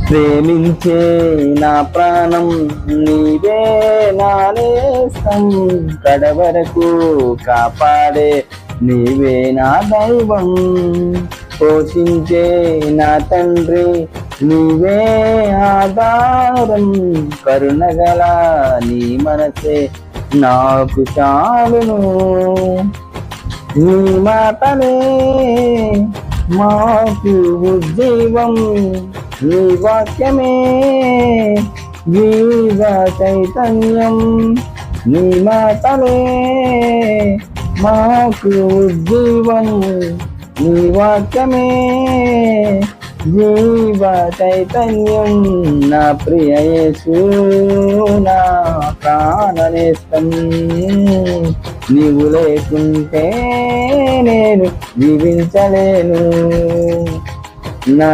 ప్రేమించే నా ప్రాణం నీవే నా నేస్తం, కడవరకు కాపాడే నీవే నా దైవం. పోషించే నా తండ్రి నీవే ఆధారం, కరుణగల నీ మనసే నాకు చాలును. నీ మాటలే మాకు ఉజ్జీవం, నీ వాక్యమే జీవ చైతన్యం. నీ మాటలే మాకు ఉజ్జీవం, నీ వాక్యమే జీవ చైతన్యం. నా ప్రియ యేసు నా ప్రాణనేస్తం, నీవు లేకుంటే నేను జీవించలేను. నా